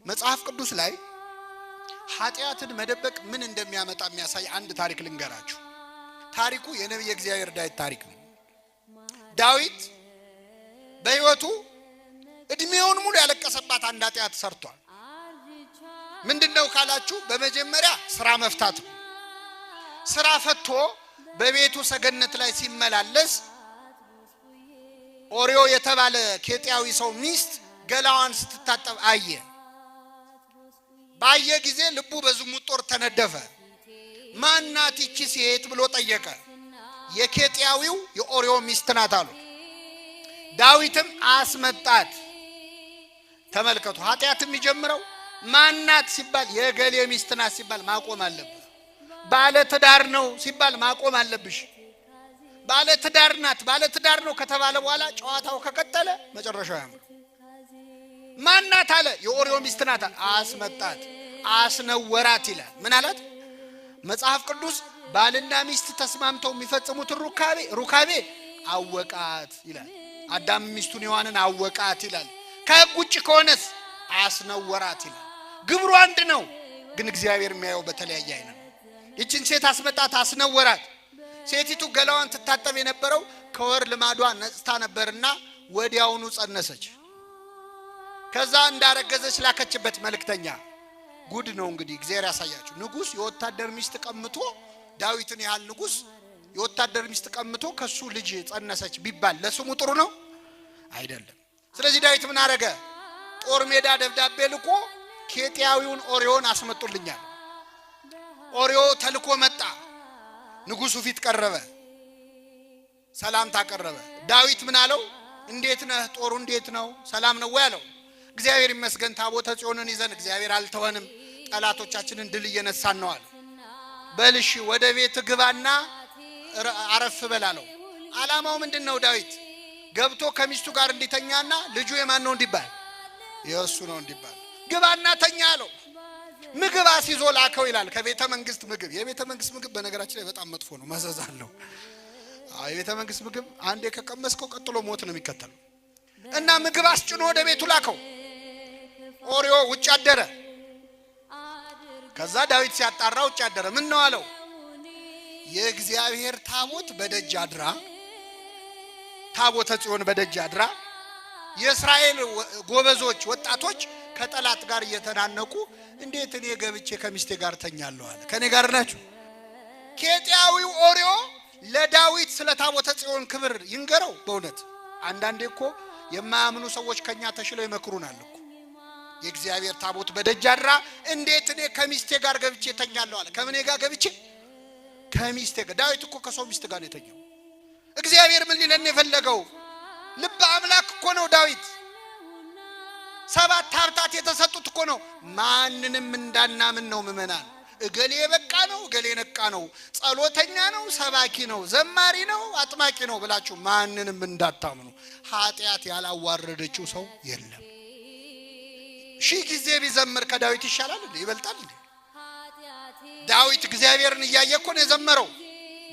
መጽሐፍ ቅዱስ ላይ ኃጢአትን መደበቅ ምን እንደሚያመጣ የሚያሳይ አንድ ታሪክ ልንገራችሁ። ታሪኩ የነብዩ እግዚአብሔር ዳዊት ታሪክ ነው። ዳዊት በሕይወቱ እድሜውን ሙሉ ያለቀሰባት አንድ ኃጢአት ሰርቷል። ምንድነው ካላችሁ በመጀመሪያ ስራ መፍታት ነው። ስራ ፈቶ በቤቱ ሰገነት ላይ ሲመላለስ ኦሪዮ የተባለ ኬጢያዊ ሰው ሚስት ገላዋን ስትታጠብ አየ። ባየ ጊዜ ልቡ በዝሙት ጦር ተነደፈ። ማናት ይቺ ሴት ብሎ ጠየቀ። የኬጢያዊው የኦሪዮ ሚስት ናት አሉ። ዳዊትም አስመጣት። ተመልከቱ፣ ኃጢአት የሚጀምረው ማናት ሲባል የገሌ ሚስት ናት ሲባል ማቆም አለብህ። ባለ ትዳር ነው ሲባል ማቆም አለብሽ። ባለ ትዳር ናት፣ ባለ ትዳር ነው ከተባለ በኋላ ጨዋታው ከቀጠለ መጨረሻው ያምር። ማናት አለ፣ የኦሪዮ ሚስት ናት። አስመጣት፣ አስነወራት ይላል። ምን አላት? መጽሐፍ ቅዱስ ባልና ሚስት ተስማምተው የሚፈጽሙትን ሩካቤ አወቃት ይላል። አዳም ሚስቱን ሔዋንን አወቃት ይላል። ከሕግ ውጭ ከሆነስ አስነወራት ይላል። ግብሩ አንድ ነው፣ ግን እግዚአብሔር የሚያየው በተለያየ አይነት ነው። ይችን ሴት አስመጣት፣ አስነወራት። ሴቲቱ ገላዋን ትታጠብ የነበረው ከወር ልማዷ ነጽታ ነበርና ወዲያውኑ ጸነሰች። ከዛ እንዳረገዘች ላከችበት መልእክተኛ። ጉድ ነው እንግዲህ፣ እግዚአብሔር ያሳያችሁ። ንጉስ የወታደር ሚስት ቀምቶ፣ ዳዊትን ያህል ንጉስ የወታደር ሚስት ቀምቶ ከሱ ልጅ ጸነሰች ቢባል ለስሙ ጥሩ ነው አይደለም። ስለዚህ ዳዊት ምን አረገ? ጦር ሜዳ ደብዳቤ ልኮ ኬጢያዊውን ኦሪዮን አስመጡልኛል። ኦሪዮ ተልኮ መጣ። ንጉሱ ፊት ቀረበ፣ ሰላምታ ቀረበ። ዳዊት ምን አለው? እንዴት ነህ? ጦሩ እንዴት ነው? ሰላም ነው ወይ አለው። እግዚአብሔር ይመስገን፣ ታቦተ ጽዮንን ይዘን እግዚአብሔር አልተወንም፣ ጠላቶቻችንን ድል እየነሳን ነው አለ። በልሽ ወደ ቤት ግባና አረፍ በላለው። ዓላማው ምንድነው? ዳዊት ገብቶ ከሚስቱ ጋር እንዲተኛና ልጁ የማን ነው እንዲባል፣ የእሱ ነው እንዲባል ግባና ተኛ አለው። ምግብ አስይዞ ላከው ይላል። ከቤተ መንግስት ምግብ። የቤተ መንግስት ምግብ በነገራችን ላይ በጣም መጥፎ ነው፣ መዘዝ አለው። የቤተ መንግስት ምግብ አንዴ ከቀመስከው ቀጥሎ ሞት ነው የሚከተለው። እና ምግብ አስጭኖ ወደ ቤቱ ላከው። ኦሪዮ ውጭ አደረ። ከዛ ዳዊት ሲያጣራ ውጭ አደረ። ምን ነው አለው? የእግዚአብሔር ታቦት በደጅ አድራ፣ ታቦተ ጽዮን በደጅ አድራ፣ የእስራኤል ጎበዞች ወጣቶች ከጠላት ጋር እየተናነቁ እንዴት እኔ ገብቼ ከሚስቴ ጋር ተኛለሁ አለ። ከኔ ጋር ናችሁ? ኬጢያዊው ኦሪዮ ለዳዊት ስለ ታቦተ ጽዮን ክብር ይንገረው። በእውነት አንዳንዴ እኮ የማያምኑ ሰዎች ከኛ ተሽለው ይመክሩናል እኮ። የእግዚአብሔር ታቦት በደጅ አድራ፣ እንዴት እኔ ከሚስቴ ጋር ገብቼ ተኛለሁ አለ። ከምን ጋር ገብቼ? ከሚስቴ ጋር። ዳዊት እኮ ከሰው ሚስት ጋር ነው የተኛው። እግዚአብሔር ምን ሊለን የፈለገው? ልበ አምላክ እኮ ነው ዳዊት። 7 ሀብታት የተሰጡት እኮ ነው። ማንንም እንዳናምን ነው ምእመናን። እገሌ በቃ ነው፣ እገሌ ነቃ ነው፣ ጸሎተኛ ነው፣ ሰባኪ ነው፣ ዘማሪ ነው፣ አጥማቂ ነው ብላችሁ ማንንም እንዳታምኑ። ኃጢአት ያላዋረደችው ሰው የለም። ሺህ ጊዜ ቢዘምር ከዳዊት ይሻላል እንዴ? ይበልጣል እንዴ? ዳዊት እግዚአብሔርን እያየ እኮ ነው የዘመረው።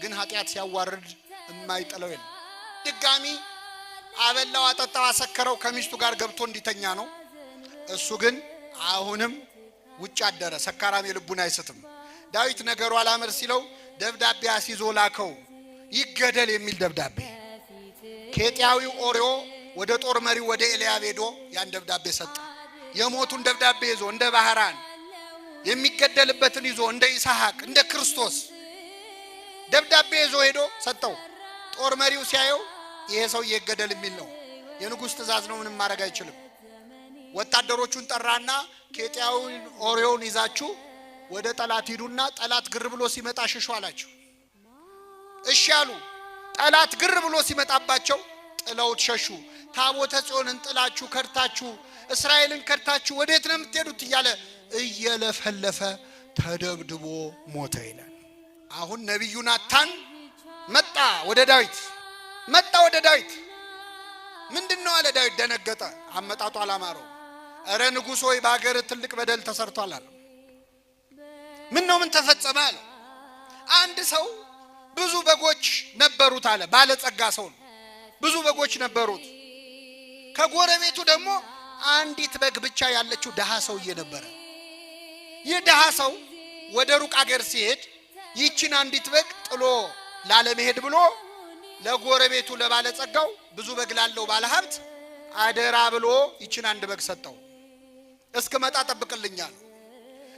ግን ኃጢአት ሲያዋርድ የማይጠለው የለም። ድጋሚ አበላው፣ አጠጣው፣ አሰከረው፣ ከሚስቱ ጋር ገብቶ እንዲተኛ ነው። እሱ ግን አሁንም ውጭ አደረ። ሰካራም የልቡን አይስትም። ዳዊት ነገሩ አላመር ሲለው ደብዳቤ አስይዞ ላከው፣ ይገደል የሚል ደብዳቤ። ኬጢያዊው ኦሪዮ ወደ ጦር መሪው ወደ ኤልያብ ሄዶ ያን ደብዳቤ ሰጠ። የሞቱን ደብዳቤ ይዞ እንደ ባህራን፣ የሚገደልበትን ይዞ እንደ ይስሐቅ፣ እንደ ክርስቶስ ደብዳቤ ይዞ ሄዶ ሰጠው። ጦር መሪው ሲያየው ይሄ ሰው ይገደል የሚል ነው፣ የንጉሥ ትእዛዝ ነው፣ ምንም ማድረግ አይችልም። ወታደሮቹን ጠራና ኬጢያዊውን ኦሪዮን ይዛችሁ ወደ ጠላት ሂዱና ጠላት ግር ብሎ ሲመጣ ሽሹ አላቸው። እሺ አሉ። ጠላት ግር ብሎ ሲመጣባቸው ጥለውት ሸሹ። ታቦተ ጽዮንን ጥላችሁ ከርታችሁ እስራኤልን ከርታችሁ ወዴት ነው የምትሄዱት እያለ እየለፈለፈ ተደብድቦ ሞተ ይላል። አሁን ነብዩ ናታን መጣ ወደ ዳዊት። ምንድነው አለ ዳዊት። ደነገጠ። አመጣጡ አላማረው። እረ ንጉሥ ሆይ በአገር ትልቅ በደል ተሰርቷል አለ። ምን ነው? ምን ተፈጸመ አለ። አንድ ሰው ብዙ በጎች ነበሩት አለ። ባለጸጋ ሰው ነው። ብዙ በጎች ነበሩት። ከጎረቤቱ ደግሞ አንዲት በግ ብቻ ያለችው ደሃ ሰውዬ ነበረ። ይህ ደሃ ሰው ወደ ሩቅ አገር ሲሄድ ይችን አንዲት በግ ጥሎ ላለመሄድ ብሎ ለጎረቤቱ ለባለጸጋው ብዙ በግ ላለው ባለሀብት አደራ ብሎ ይችን አንድ በግ ሰጠው። እስከመጣ ጠብቅልኛል።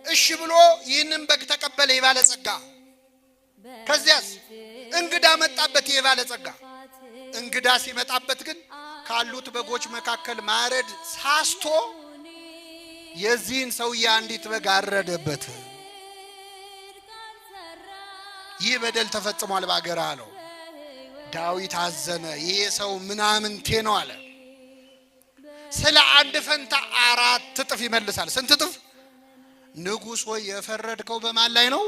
እሺ ብሎ ይህንን በግ ተቀበለ የባለጸጋ። ከዚያስ እንግዳ መጣበት የባለጸጋ። እንግዳ ሲመጣበት ግን ካሉት በጎች መካከል ማረድ ሳስቶ የዚህን ሰውዬ አንዲት በግ አረደበት። ይህ በደል ተፈጽሟል በአገር አለው። ዳዊት አዘነ። ይሄ ሰው ምናምንቴ ነው አለ። ስለ አንድ ፈንታ 4 እጥፍ ይመልሳል። ስንት እጥፍ? ንጉሥ ሆይ የፈረድከው በማን ላይ ነው?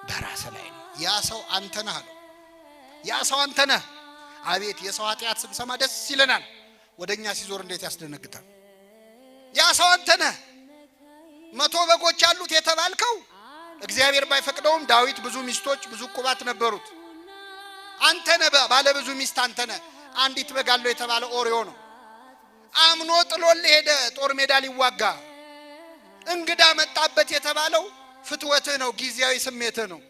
በራስ ላይ ነው። ያ ሰው አንተ ነህ አለው። ያ ሰው አንተ ነህ። አቤት የሰው ኃጢአት ስንሰማ ደስ ይለናል። ወደኛ ሲዞር እንዴት ያስደነግጣል። ያ ሰው አንተ ነህ። 100 በጎች አሉት የተባልከው እግዚአብሔር ባይፈቅደውም ዳዊት ብዙ ሚስቶች ብዙ ቁባት ነበሩት። አንተ ነህ ባለ ብዙ ሚስት አንተ ነህ። አንዲት በግ አለው የተባለ ኦሪዮ ነው። አምኖ ጥሎልህ ሄደ ጦር ሜዳ ሊዋጋ። እንግዳ መጣበት የተባለው ፍትወትህ ነው፣ ጊዜያዊ ስሜትህ ነው።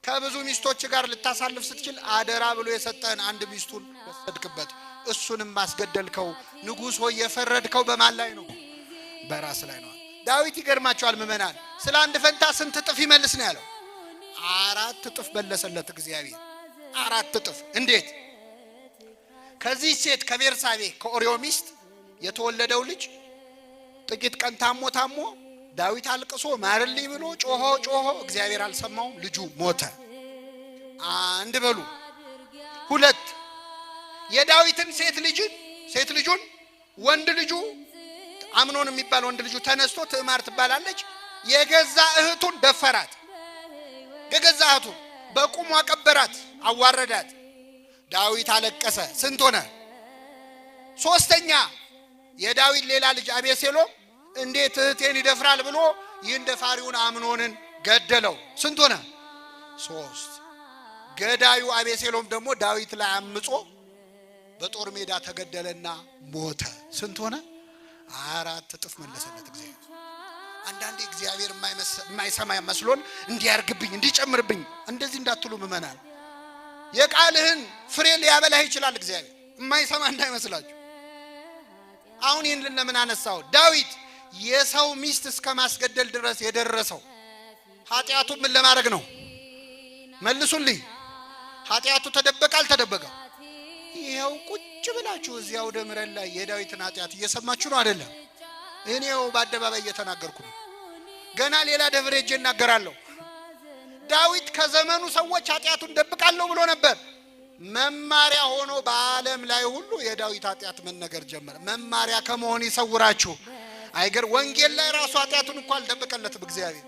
ከብዙ ሚስቶች ጋር ልታሳልፍ ስትችል አደራ ብሎ የሰጠህን አንድ ሚስቱን ወሰድክበት፣ እሱንም ማስገደልከው። ንጉሥ ሆይ የፈረድከው በማን ላይ ነው? በራስ ላይ ነው። ዳዊት ይገርማቸዋል ምእመናን። ስለ አንድ ፈንታ ስንት እጥፍ ይመልስ ነው ያለው? 4 እጥፍ መለሰለት እግዚአብሔር። 4 እጥፍ። እንዴት? ከዚህ ሴት ከቤርሳቤ ከኦሪዮ ሚስት የተወለደው ልጅ ጥቂት ቀን ታሞ ዳዊት አልቅሶ ማርልኝ ብሎ ጮሆ እግዚአብሔር አልሰማውም። ልጁ ሞተ። አንድ በሉ። 2 የዳዊትን ሴት ልጁን ወንድ ልጁ አምኖን የሚባል ወንድ ልጁ ተነስቶ ትዕማር ትባላለች የገዛ እህቱን ደፈራት። የገዛ እህቱን በቁሟ ቀበራት፣ አዋረዳት። ዳዊት አለቀሰ። ስንት ሆነ? 3ኛ የዳዊት ሌላ ልጅ አቤሴሎም እንዴት እህቴን ይደፍራል ብሎ ይህን ደፋሪውን አምኖንን ገደለው። ስንት ሆነ? 3 ገዳዩ አቤሴሎም ደግሞ ዳዊት ላይ አምጾ በጦር ሜዳ ተገደለና ሞተ። ስንት ሆነ? 4 እጥፍ መለሰለት እግዚአብሔር። አንዳንዴ እግዚአብሔር የማይሰማ መስሎን እንዲያርግብኝ እንዲጨምርብኝ እንደዚህ እንዳትሉ ምእመናን። የቃልህን ፍሬ ሊያበላህ ይችላል እግዚአብሔር፣ የማይሰማ እንዳይመስላችሁ። አሁን ይህን ለምን አነሳው? ዳዊት የሰው ሚስት እስከ ማስገደል ድረስ የደረሰው ኃጢአቱ ምን ለማድረግ ነው? መልሱልኝ። ኃጢአቱ ተደበቀ አልተደበቀ? ይሄው ቁጭ ብላችሁ እዚያው ደምረን ላይ የዳዊትን ኃጢአት እየሰማችሁ ነው አይደለም? እኔው በአደባባይ እየተናገርኩ ነው። ገና ሌላ ደብሬ እጄ እናገራለሁ። ዳዊት ከዘመኑ ሰዎች ኃጢአቱን ደብቃለሁ ብሎ ነበር። መማሪያ ሆኖ በዓለም ላይ ሁሉ የዳዊት ኃጢአት መነገር ጀመረ። መማሪያ ከመሆን ይሰውራችሁ። አይገር ወንጌል ላይ ራሱ ኃጢአቱን እንኳን አልደበቀለትም እግዚአብሔር።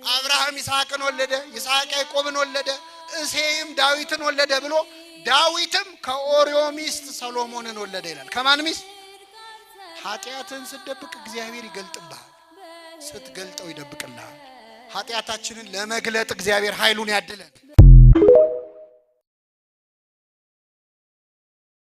አብርሃም ይስሐቅን ወለደ፣ ይስሐቅ ያዕቆብን ወለደ፣ እሴይም ዳዊትን ወለደ ብሎ ዳዊትም ከኦሪዮ ሚስት ሰሎሞንን ወለደ ይላል። ከማን ሚስት? ኃጢአትን ስትደብቅ እግዚአብሔር ይገልጥብሃል፣ ስትገልጠው ይደብቅልሃል። ኃጢአታችንን ለመግለጥ እግዚአብሔር ኃይሉን ያድለን።